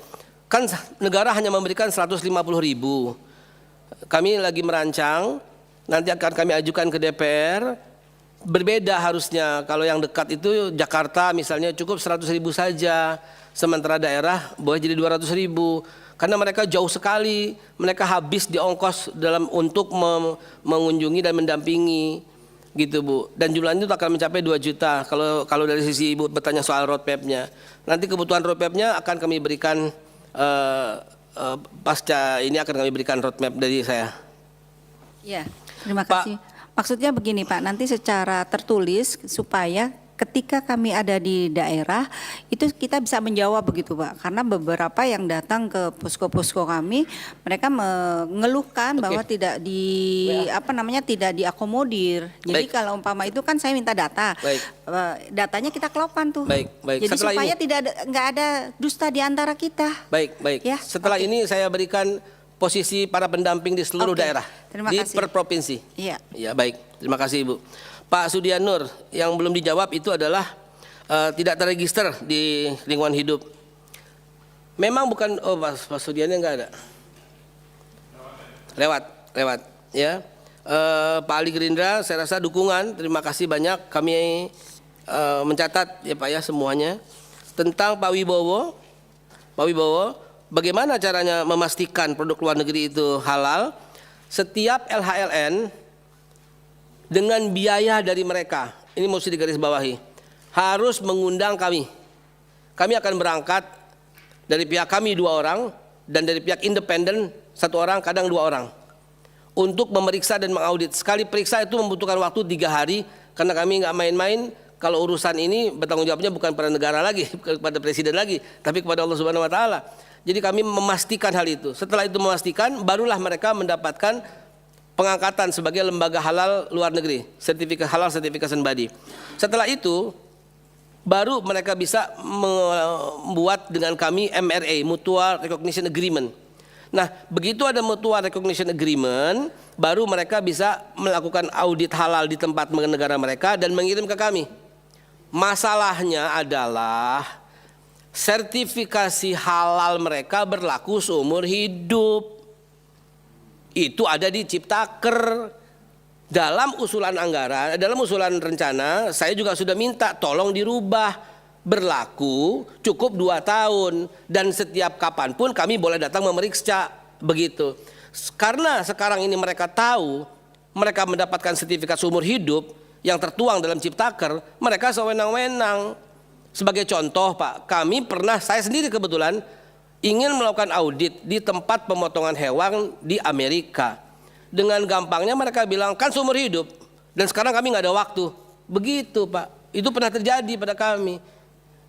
Kan negara hanya memberikan 150.000. Kami lagi merancang, nanti akan kami ajukan ke DPR. Berbeda harusnya, kalau yang dekat itu Jakarta misalnya cukup 100.000 saja. Sementara daerah boleh jadi 200.000 karena mereka jauh sekali, mereka habis di ongkos untuk mengunjungi dan mendampingi gitu Bu. Dan jumlahnya itu akan mencapai 2 juta kalau dari sisi Ibu bertanya soal roadmapnya. Nanti kebutuhan roadmapnya akan kami berikan pasca ini akan kami berikan roadmap dari saya. Ya, terima kasih. Maksudnya begini Pak, nanti secara tertulis supaya ketika kami ada di daerah itu kita bisa menjawab begitu Pak, karena beberapa yang datang ke posko-posko kami mereka mengeluhkan bahwa tidak tidak diakomodir. Jadi Baik. kalau umpama itu kan saya minta data, Baik. datanya kita kelopkan tuh. Baik. Jadi Setelah supaya ini- nggak ada dusta di antara kita. Baik. Ya, Setelah oke. ini saya berikan posisi para pendamping di seluruh Oke, daerah, terima di kasih. per provinsi. Iya. Ya baik, terima kasih Ibu. Pak Sudianur, yang belum dijawab itu adalah tidak terregister di lingkungan hidup. Memang bukan, Pak Sudianur nggak ada. Lewat, ya. Pak Ali Gerindra, saya rasa dukungan. Terima kasih banyak. Kami mencatat ya Pak ya semuanya tentang Pak Wibowo. Bagaimana caranya memastikan produk luar negeri itu halal? Setiap LHLN dengan biaya dari mereka, ini mesti digarisbawahi, harus mengundang kami. Kami akan berangkat dari pihak kami 2 orang dan dari pihak independen 1 orang, kadang 2 orang, untuk memeriksa dan mengaudit. Sekali periksa itu membutuhkan waktu 3 hari karena kami nggak main-main. Kalau urusan ini bertanggung jawabnya bukan pada negara lagi, kepada presiden lagi, tapi kepada Allah Subhanahu Wa Taala. Jadi kami memastikan hal itu. Setelah itu memastikan, barulah mereka mendapatkan pengangkatan sebagai lembaga halal luar negeri, sertifikat halal certification body. Setelah itu baru mereka bisa membuat dengan kami MRA, Mutual Recognition Agreement. Nah, begitu ada Mutual Recognition Agreement, baru mereka bisa melakukan audit halal di tempat negara mereka dan mengirim ke kami. Masalahnya adalah sertifikasi halal mereka berlaku seumur hidup. Itu ada di Ciptaker. Dalam usulan anggaran, dalam usulan rencana, saya juga sudah minta tolong dirubah. Berlaku cukup 2 tahun dan setiap kapanpun kami boleh datang memeriksa begitu. Karena sekarang ini mereka tahu mereka mendapatkan sertifikat seumur hidup yang tertuang dalam Ciptaker, mereka sewenang-wenang. Sebagai contoh Pak, saya sendiri kebetulan ingin melakukan audit di tempat pemotongan hewan di Amerika. Dengan gampangnya mereka bilang kan seumur hidup dan sekarang kami nggak ada waktu. Begitu Pak, itu pernah terjadi pada kami.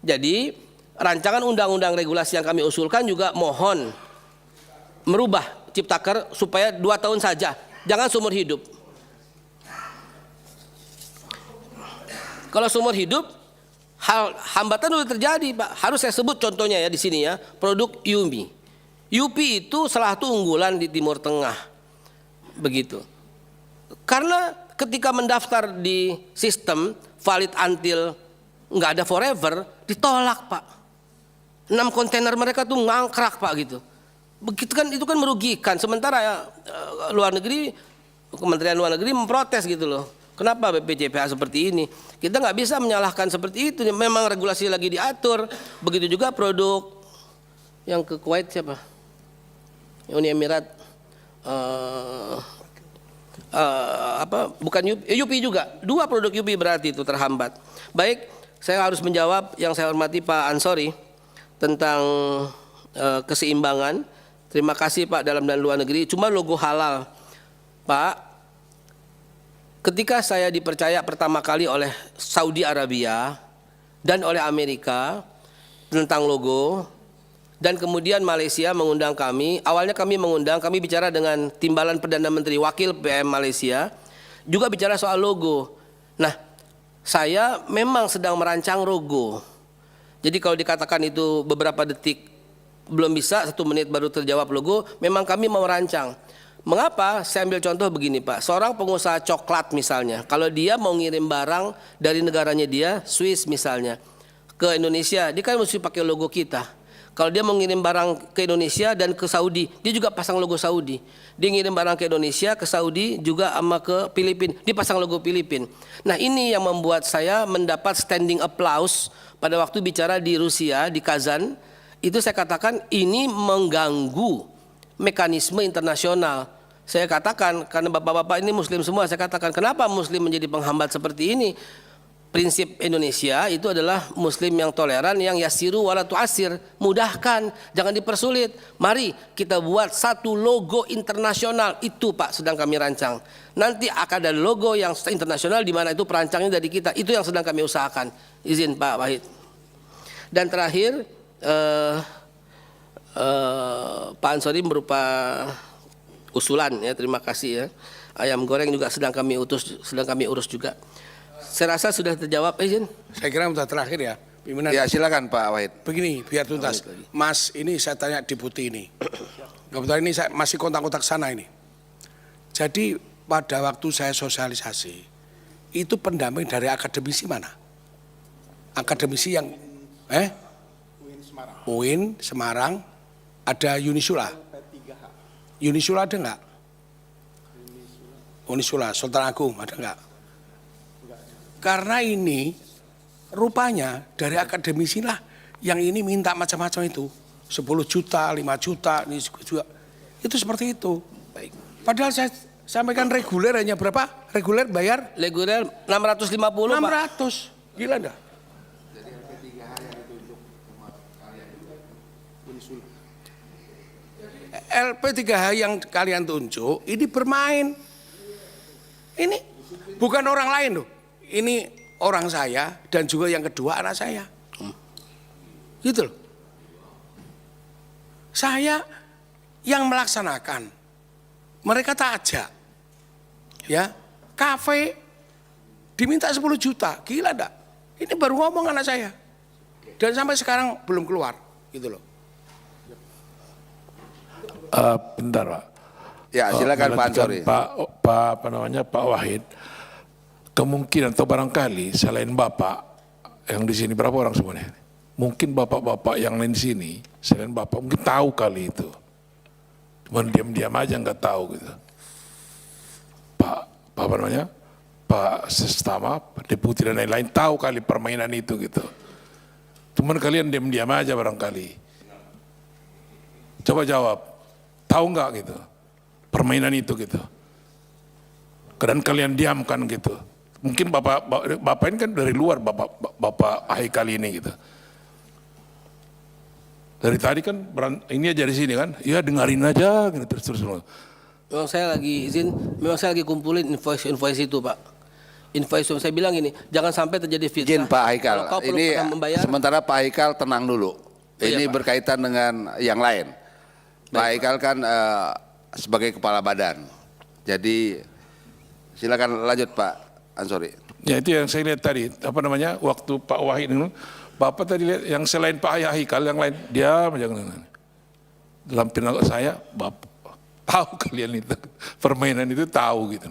Jadi rancangan undang-undang regulasi yang kami usulkan juga mohon merubah Ciptaker supaya 2 tahun saja, jangan seumur hidup. Kalau seumur hidup hambatan sudah terjadi Pak. Harus saya sebut contohnya ya di sini ya, produk Yumi. Yupi itu salah satu unggulan di Timur Tengah. Begitu. Karena ketika mendaftar di sistem valid until nggak ada forever, ditolak Pak. 6 kontainer mereka tuh ngangkrak Pak gitu. Begitu kan, itu kan merugikan. Sementara ya, luar negeri, Kementerian Luar Negeri memprotes gitu loh. Kenapa BPJPH seperti ini? Kita nggak bisa menyalahkan seperti itu. Memang regulasi lagi diatur. Begitu juga produk yang ke Kuwait siapa? Uni Emirat. Bukan Yupi juga. 2 produk Yupi berarti itu terhambat. Baik, saya harus menjawab yang saya hormati Pak Ansori tentang keseimbangan. Terima kasih Pak dalam dan luar negeri. Cuma logo halal, Pak. Ketika saya dipercaya pertama kali oleh Saudi Arabia dan oleh Amerika tentang logo, dan kemudian Malaysia mengundang kami, awalnya kami bicara dengan Timbalan Perdana Menteri, Wakil PM Malaysia, juga bicara soal logo. Nah, saya memang sedang merancang logo. Jadi kalau dikatakan itu beberapa detik belum bisa 1 menit baru terjawab logo, memang kami mau rancang. Mengapa? Saya ambil contoh begini Pak, seorang pengusaha coklat misalnya, kalau dia mau ngirim barang dari negaranya dia, Swiss misalnya, ke Indonesia, dia kan mesti pakai logo kita. Kalau dia mau ngirim barang ke Indonesia dan ke Saudi, dia juga pasang logo Saudi. Dia ngirim barang ke Indonesia, ke Saudi, juga sama ke Filipina, dia pasang logo Filipina. Nah ini yang membuat saya mendapat standing applause pada waktu bicara di Rusia, di Kazan. Itu saya katakan ini mengganggu mekanisme internasional. Saya katakan, karena bapak-bapak ini muslim semua, saya katakan kenapa muslim menjadi penghambat seperti ini. Prinsip Indonesia itu adalah muslim yang toleran, yang yasiru wala tu'asir, mudahkan, jangan dipersulit. Mari kita buat satu logo internasional, itu Pak sedang kami rancang. Nanti akan ada logo yang internasional di mana itu perancangnya dari kita, itu yang sedang kami usahakan. Izin Pak Wahid. Dan terakhir Pak Ansori berupa usulan ya, terima kasih ya. Ayam goreng juga sedang kami urus juga. Saya rasa sudah terjawab, izin. Saya kira sudah terakhir ya, pimpinan. Ya silakan Pak Wahid. Begini, biar tuntas. Mas, ini saya tanya Deputi ini. Kebetulan ini saya masih kontak-kontak sana ini. Jadi pada waktu saya sosialisasi, itu pendamping dari akademisi mana? Akademisi yang UIN Semarang, ada Unisula. Unisula ada enggak? Unisula, Sultan Agung ada enggak? Karena ini rupanya dari akademisi lah yang ini minta macam-macam itu. 10 juta, 5 juta, ini juga. Itu seperti itu. Baik. Padahal saya sampaikan reguler hanya berapa? Reguler bayar? Reguler 650 Pak. 600. Gila enggak? LP3H yang kalian tunjuk ini bermain. Ini bukan orang lain loh. Ini orang saya dan juga yang kedua anak saya. Gitu loh. Saya yang melaksanakan. Mereka tak ajak. Ya, kafe diminta 10 juta. Gila enggak? Ini baru ngomong anak saya. Dan sampai sekarang belum keluar. Gitu loh. Bentar Pak. Ya silakan Pak Ansori. Pak Wahid, kemungkinan atau barangkali selain Bapak yang di sini berapa orang semuanya? Mungkin bapak-bapak yang lain di sini selain Bapak mungkin tahu kali itu. Cuman diam-diam aja nggak tahu gitu. Pak Sestama, Deputi dan lain-lain tahu kali permainan itu gitu. Cuman kalian diam-diam aja barangkali. Coba jawab. Tahu nggak gitu permainan itu gitu, dan kalian diamkan gitu. Mungkin bapak ini kan dari luar, bapak Haikal ini gitu. Dari tadi kan ini aja di sini kan, ya dengerin aja gitu terus. Memang saya lagi kumpulin invoice itu Pak. Invoice saya bilang gini, jangan sampai terjadi fitnah. Izin Pak Haikal, Kalau kau perlu ini membayar, sementara Pak Haikal tenang dulu. Ini Pak. berkaitan dengan yang lain. Pak Haikal kan sebagai kepala badan. Jadi silakan lanjut Pak Ansori. Ya itu yang saya lihat tadi, waktu Pak Wahid ini, Bapak tadi lihat yang selain Pak Haikal yang lain, dia jangan. Dalam pinagak saya, Bapak tahu kalian itu, permainan itu tahu gitu.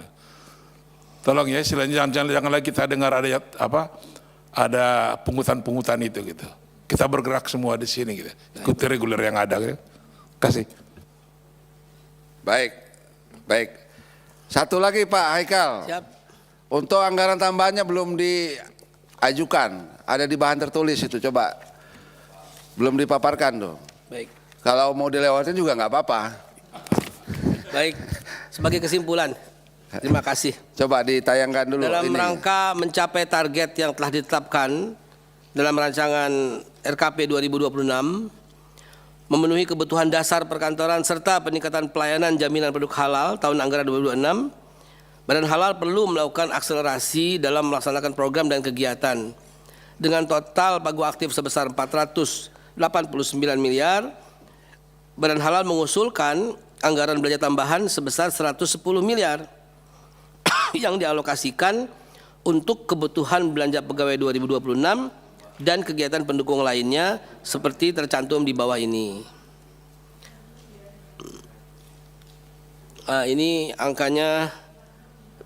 Tolong ya, jangan lagi kita dengar ada pungutan-pungutan itu gitu. Kita bergerak semua di sini gitu. Ikuti reguler yang ada gitu. Kasih. Baik. Satu lagi Pak Haikal. siap. Untuk anggaran tambahannya belum diajukan. Ada di bahan tertulis itu, coba. Belum dipaparkan tuh. Baik. Kalau mau dilewatin juga nggak apa-apa. Baik. Sebagai kesimpulan, terima kasih. Coba ditayangkan dulu. Dalam ini. rangka mencapai target yang telah ditetapkan dalam rancangan RKP 2026, memenuhi kebutuhan dasar perkantoran serta peningkatan pelayanan jaminan produk halal tahun anggaran 2026, Badan Halal perlu melakukan akselerasi dalam melaksanakan program dan kegiatan. Dengan total pagu aktif sebesar 489 miliar, Badan Halal mengusulkan anggaran belanja tambahan sebesar 110 miliar yang dialokasikan untuk kebutuhan belanja pegawai 2026 dan kegiatan pendukung lainnya seperti tercantum di bawah ini. Ini angkanya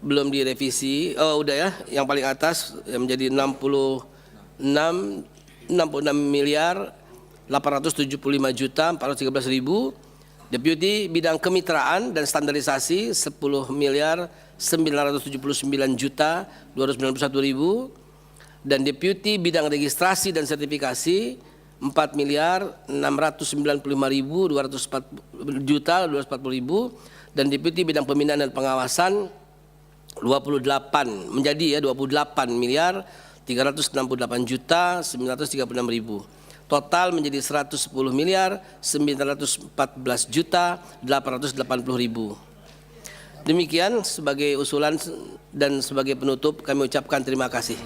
belum direvisi. Oh, udah ya. Yang paling atas yang menjadi 66 miliar 875 juta 413.000. Deputi bidang kemitraan dan standarisasi 10 miliar 979 juta 291.000. Dan deputi bidang registrasi dan sertifikasi 4 miliar 695.240 juta 240.000. Dan deputi bidang pembinaan dan pengawasan 28 miliar 368 juta 936.000. Total menjadi 110 miliar 914 juta 880.000. Demikian sebagai usulan dan sebagai penutup kami ucapkan terima kasih.